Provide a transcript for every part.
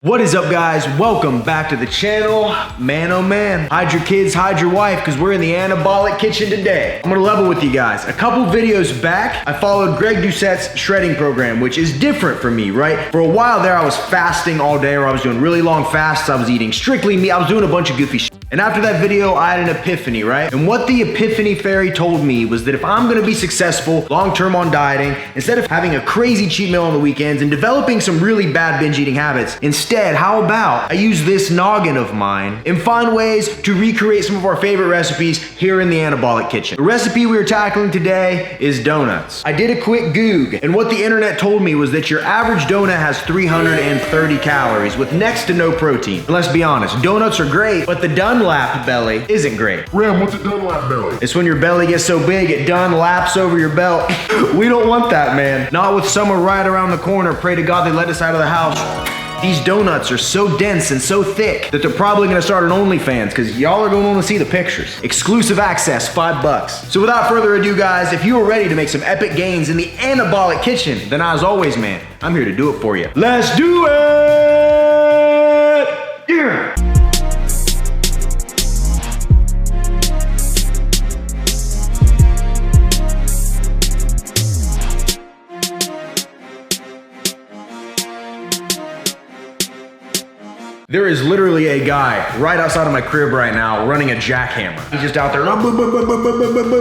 What is up, guys? Welcome back to the channel. Man, oh man, hide your kids, hide your wife, because we're in the anabolic kitchen today. I'm gonna level with you guys. A couple videos back, I followed Greg Doucette's shredding program, which is different for me, right? For a while there, I was fasting all day, or I was doing really long fasts. I was eating strictly meat. I was doing a bunch of goofy shit. And after that video, I had an epiphany, right? And what the epiphany fairy told me was that if I'm gonna be successful long-term on dieting, instead of having a crazy cheat meal on the weekends and developing some really bad binge eating habits, instead, how about I use this noggin of mine and find ways to recreate some of our favorite recipes here in the anabolic kitchen. The recipe we are tackling today is donuts. I did a quick Goog, and what the internet told me was that your average donut has 330 calories with next to no protein. And let's be honest, donuts are great, but the Dunlap belly isn't great. Ram, what's a Dunlap belly? It's when your belly gets so big it done laps over your belt. We don't want that, man. Not with summer right around the corner. Pray to God they let us out of the house. These donuts are so dense and so thick that they're probably gonna start an OnlyFans because y'all are gonna wanna see the pictures. Exclusive access, $5. So without further ado, guys, if you are ready to make some epic gains in the anabolic kitchen, then as always, man, I'm here to do it for you. Let's do it! Yeah! There is literally a guy right outside of my crib right now running a jackhammer. He's just out there.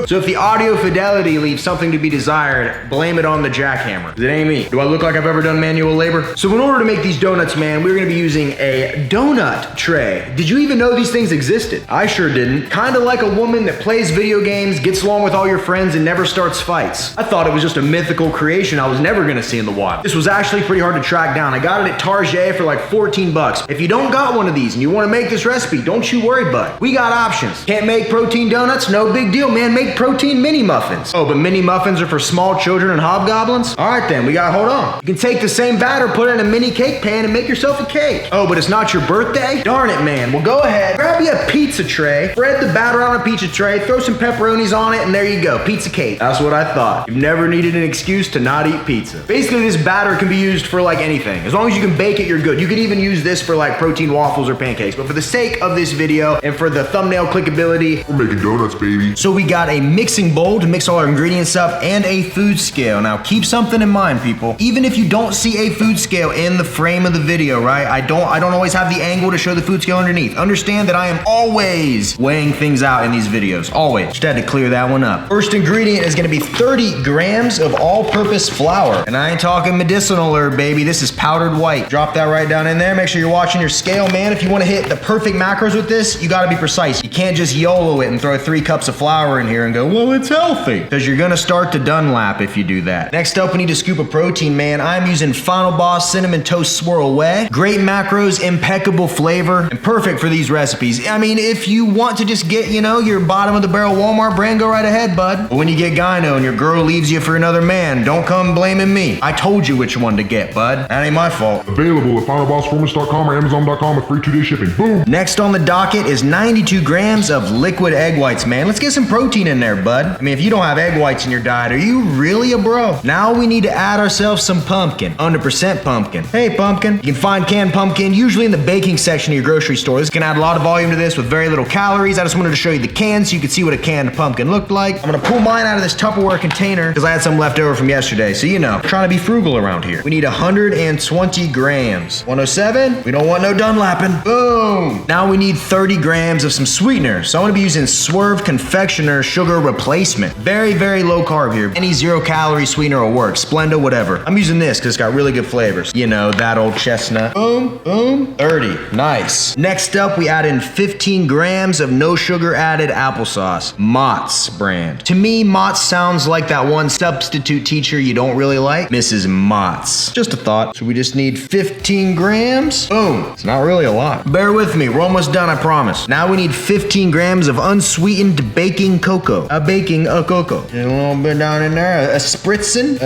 So if the audio fidelity leaves something to be desired, blame it on the jackhammer. It ain't me. Do I look like I've ever done manual labor? So in order to make these donuts, man, we're gonna be using a donut tray. Did you even know these things existed? I sure didn't. Kinda like a woman that plays video games, gets along with all your friends, and never starts fights. I thought it was just a mythical creation I was never gonna see in the wild. This was actually pretty hard to track down. I got it at Target for like 14 bucks. If you don't got one of these and you want to make this recipe, don't you worry, bud. We got options. Can't make protein donuts? No big deal, man. Make protein mini muffins. Oh, but mini muffins are for small children and hobgoblins? All right, then. Hold on. You can take the same batter, put it in a mini cake pan, and make yourself a cake. Oh, but it's not your birthday? Darn it, man. Well, go ahead. Grab you a pizza tray, spread the batter on a pizza tray, throw some pepperonis on it, and there you go. Pizza cake. That's what I thought. You've never needed an excuse to not eat pizza. Basically, this batter can be used for like anything. As long as you can bake it, you're good. You could even use this for like protein waffles or pancakes, but for the sake of this video and for the thumbnail clickability, we're making donuts, baby. So we got a mixing bowl to mix all our ingredients up and a food scale. Now keep something in mind, people. Even if you don't see a food scale in the frame of the video, right? I don't always have the angle to show the food scale underneath. Understand that I am always weighing things out in these videos, always. Just had to clear that one up. First ingredient is gonna be 30 grams of all-purpose flour. And I ain't talking medicinal herb, baby. This is powdered white. Drop that right down in there. Make sure you're watching your scale, man. If you want to hit the perfect macros with this, you got to be precise. You can't just YOLO it and throw 3 cups of flour in here and go, well, it's healthy. Because you're going to start to Dunlap if you do that. Next up, we need a scoop of protein, man. I'm using Final Boss Cinnamon Toast Swirl Whey. Great macros, impeccable flavor, and perfect for these recipes. I mean, if you want to just get, you know, your bottom of the barrel Walmart brand, go right ahead, bud. But when you get gyno and your girl leaves you for another man, don't come blaming me. I told you which one to get, bud. That ain't my fault. Available at finalbossformance.com or amazon.com with free 2-day shipping. Boom. Next on the docket is 92 grams of liquid egg whites, man. Let's get some protein in there, bud. I mean, if you don't have egg whites in your diet, are you really a bro? Now we need to add ourselves some pumpkin. 100% pumpkin. Hey, pumpkin. You can find canned pumpkin usually in the baking section of your grocery store. This can add a lot of volume to this with very little calories. I just wanted to show you the can so you could see what a canned pumpkin looked like. I'm gonna pull mine out of this Tupperware container because I had some left over from yesterday. So, you know, trying to be frugal around here. We need 120 grams. 107? We don't want no Dunlapping. Boom! Now we need 30 grams of some sweetener. So I'm gonna be using Swerve Confectioner Sugar Replacement. Very, very low carb here. Any 0-calorie sweetener will work. Splenda, whatever. I'm using this because it's got really good flavors. You know, that old chestnut. Boom, boom, 30. Nice. Next up, we add in 15 grams of no sugar added applesauce. Mott's brand. To me, Mott's sounds like that one substitute teacher you don't really like. Mrs. Mott's. Just a thought. So we just need 15 grams. Boom. It's not really a lot. Bear with me, we're almost done, I promise. Now we need 15 grams of unsweetened baking cocoa. Baking cocoa. A little bit down in there. A spritzen?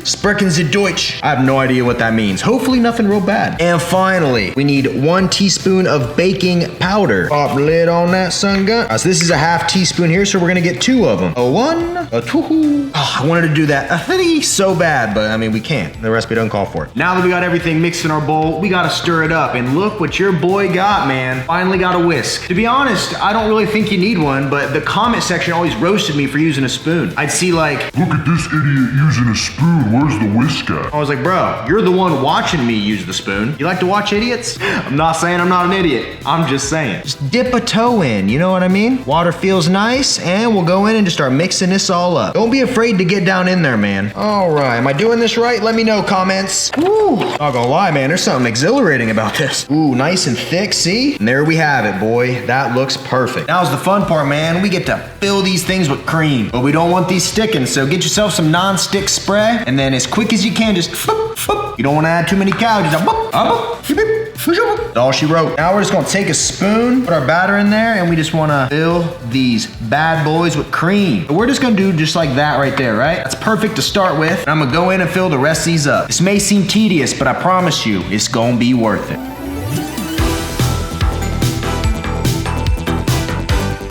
Sprechen Sie Deutsch. I have no idea what that means. Hopefully nothing real bad. And finally, we need 1 teaspoon of baking powder. Pop the lid on that sun gun. So this is a half teaspoon here, so we're gonna get 2 of them. A 1, a 2. Oh, I wanted to do that a 3 so bad, but I mean, we can't. The recipe doesn't call for it. Now that we got everything mixed in our bowl, we gotta stir it up. And look what your boy got, man. Finally got a whisk. To be honest, I don't really think you need one, but the comment section always roasted me for using a spoon. I'd see like, Look at this idiot using a spoon. Where's the whisk at? I was like, bro, you're the one watching me use the spoon. You like to watch idiots? I'm not saying I'm not an idiot. I'm just saying. Just dip a toe in, you know what I mean? Water feels nice, and we'll go in and just start mixing this all up. Don't be afraid to get down in there, man. All right, am I doing this right? Let me know, comments. Woo, not gonna lie, man, there's something exhilarating about this. Ooh, nice and thick, see? And there we have it, boy. That looks perfect. Now's the fun part, man. We get to fill these things with cream, but we don't want these sticking, so get yourself some non-stick spray, and then as quick as you can, just floop, floop. You don't want to add too many calories. That's all she wrote. Now we're just gonna take a spoon, put our batter in there, and we just wanna fill these bad boys with cream. But we're just gonna do just like that right there, right? That's perfect to start with. And I'm gonna go in and fill the rest of these up. This may seem tedious, but I promise you, it's gonna be worth it.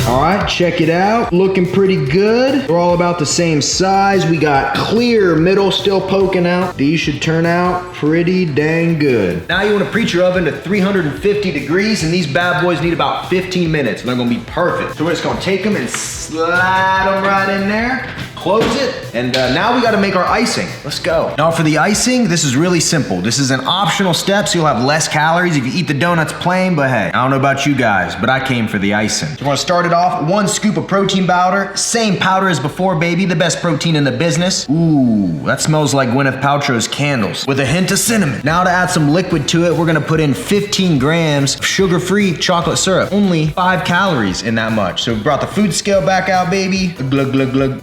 All right, check it out. Looking pretty good. They're all about the same size. We got clear middle still poking out. These should turn out pretty dang good. Now you want to preheat your oven to 350 degrees, and these bad boys need about 15 minutes, and they're gonna be perfect. So we're just gonna take them and slide them right in there. Close it, and now we gotta make our icing. Let's go. Now for the icing, this is really simple. This is an optional step, so you'll have less calories if you eat the donuts plain, but hey, I don't know about you guys, but I came for the icing. So we're gonna start it off, 1 scoop of protein powder. Same powder as before, baby, the best protein in the business. Ooh, that smells like Gwyneth Paltrow's candles, with a hint of cinnamon. Now to add some liquid to it, we're gonna put in 15 grams of sugar-free chocolate syrup. Only 5 calories in that much. So we brought the food scale back out, baby. Glug, glug, glug.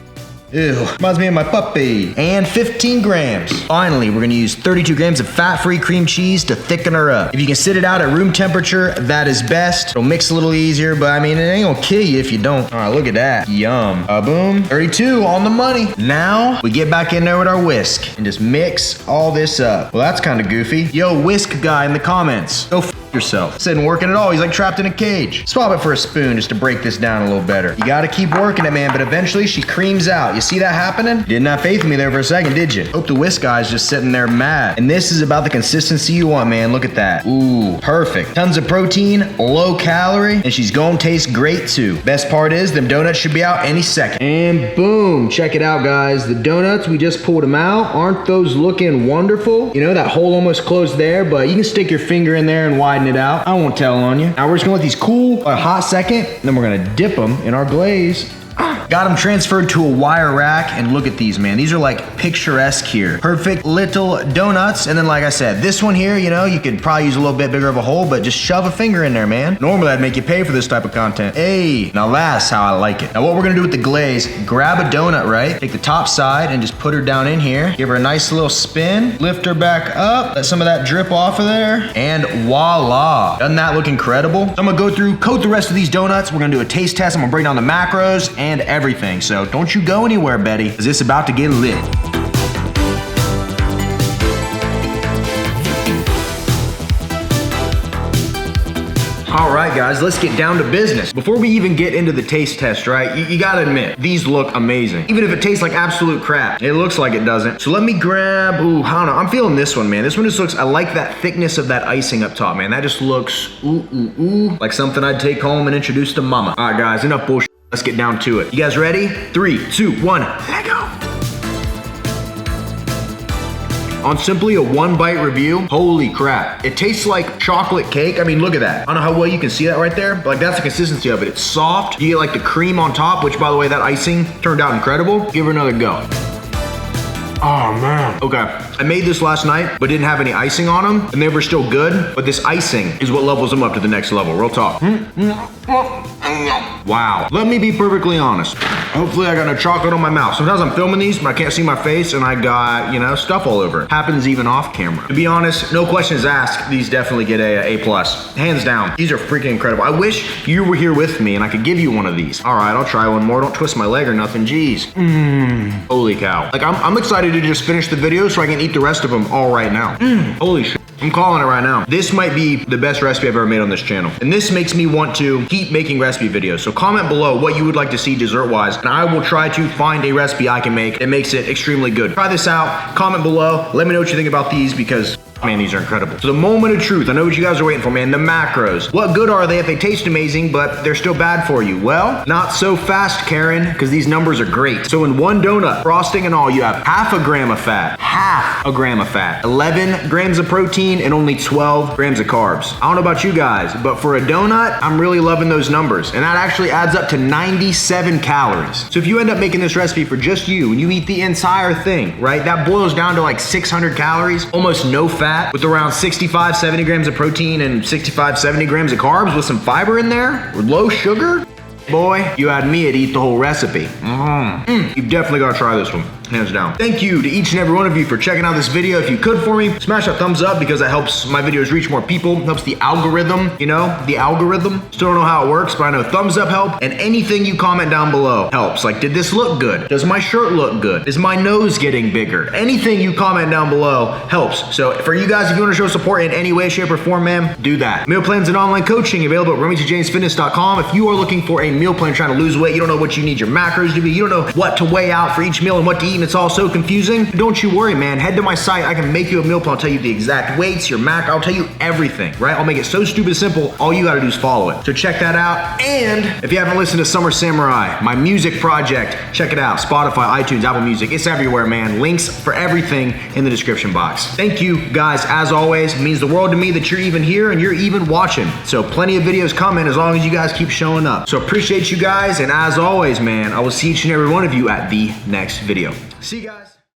Ew, reminds me of my puppy. And 15 grams. Finally, we're gonna use 32 grams of fat-free cream cheese to thicken her up. If you can sit it out at room temperature, that is best. It'll mix a little easier, but I mean, it ain't gonna kill you if you don't. All right, look at that. Yum. Boom. 32 on the money. Now, we get back in there with our whisk and just mix all this up. Well, that's kind of goofy. Yo, whisk guy in the comments. Go yourself. This isn't working at all. He's like trapped in a cage. Swap it for a spoon just to break this down a little better. You gotta keep working it, man, but eventually she creams out. You see that happening? You didn't have faith in me there for a second, did you? Hope the whisk guy's just sitting there mad. And this is about the consistency you want, man. Look at that. Ooh, perfect. Tons of protein, low calorie, and she's gonna taste great too. Best part is, them donuts should be out any second. And boom, check it out, guys. The donuts, we just pulled them out. Aren't those looking wonderful? You know, that hole almost closed there, but you can stick your finger in there and widen it out. I won't tell on you. Now we're just gonna let these cool a hot second, and then we're gonna dip them in our glaze. Got them transferred to a wire rack, and look at these, man. These are like picturesque here. Perfect little donuts, and then like I said, this one here, you know, you could probably use a little bit bigger of a hole, but just shove a finger in there, man. Normally I'd make you pay for this type of content. Hey, now that's how I like it. Now what we're gonna do with the glaze, grab a donut, right? Take the top side and just put her down in here. Give her a nice little spin, lift her back up, let some of that drip off of there, and voila. Doesn't that look incredible? So I'm gonna go through, coat the rest of these donuts. We're gonna do a taste test. I'm gonna break down the macros and everything. So don't you go anywhere, Betty, because it's about to get lit. All right, guys, let's get down to business. Before we even get into the taste test, right, you gotta admit, these look amazing. Even if it tastes like absolute crap, it looks like it doesn't. So let me grab, ooh, I don't know, I'm feeling this one, man. This one just looks, I like that thickness of that icing up top, man. That just looks, like something I'd take home and introduce to mama. All right, guys, enough bullshit. Let's get down to it. You guys ready? 3, 2, 1, let go. On simply a 1-bite review, holy crap. It tastes like chocolate cake. I mean, look at that. I don't know how well you can see that right there, but like that's the consistency of it. It's soft. You get like the cream on top, which by the way, that icing turned out incredible. Give her another go. Oh man. Okay, I made this last night, but didn't have any icing on them, and they were still good, but this icing is what levels them up to the next level. Real talk. Wow. Let me be perfectly honest. Hopefully I got no chocolate on my mouth. Sometimes I'm filming these, but I can't see my face and I got, you know, stuff all over it. Happens even off camera. To be honest, no questions asked, these definitely get A+. Hands down. These are freaking incredible. I wish you were here with me and I could give you one of these. All right, I'll try one more. Don't twist my leg or nothing. Jeez. Holy cow. Like, I'm excited to just finish the video so I can eat the rest of them all right now. Holy shit. I'm calling it right now. This might be the best recipe I've ever made on this channel. And this makes me want to keep making recipe videos. So comment below what you would like to see dessert-wise, and I will try to find a recipe I can make that makes it extremely good. Try this out, comment below, let me know what you think about these because man, these are incredible. So the moment of truth, I know what you guys are waiting for, man, the macros. What good are they if they taste amazing, but they're still bad for you? Well, not so fast, Karen, because these numbers are great. So in one donut, frosting and all, you have half a gram of fat, 11 grams of protein, and only 12 grams of carbs. I don't know about you guys, but for a donut, I'm really loving those numbers. And that actually adds up to 97 calories. So if you end up making this recipe for just you, and you eat the entire thing, right? That boils down to like 600 calories, almost no fat, with around 65, 70 grams of protein and 65, 70 grams of carbs with some fiber in there, with low sugar. Boy, you had me at eat the whole recipe. You've definitely got to try this one, hands down. Thank you to each and every one of you for checking out this video. If you could for me, smash that thumbs up because that helps my videos reach more people, helps the algorithm, you know, the algorithm. Still don't know how it works, but I know thumbs up help, and anything you comment down below helps. Like, did this look good? Does my shirt look good? Is my nose getting bigger? Anything you comment down below helps. So for you guys, if you want to show support in any way, shape, or form, man, do that. Meal plans and online coaching available at RemingtonJamesFitness.com. If you are looking for a meal plan trying to lose weight, you don't know what you need your macros to be, you don't know what to weigh out for each meal and what to eat, and it's all so confusing, don't you worry, man. Head to my site. I can make you a meal plan. I'll tell you the exact weights, your macro, I'll tell you everything, right? I'll make it so stupid simple. All you gotta do is follow it. So check that out. And if you haven't listened to Summer Samurai, my music project, check it out. Spotify, iTunes, Apple Music, it's everywhere, man. Links for everything in the description box. Thank you guys, as always. It means the world to me that you're even here and you're even watching. So plenty of videos coming as long as you guys keep showing up. So appreciate you guys, and as always, man, I will see each and every one of you at the next video. See you guys.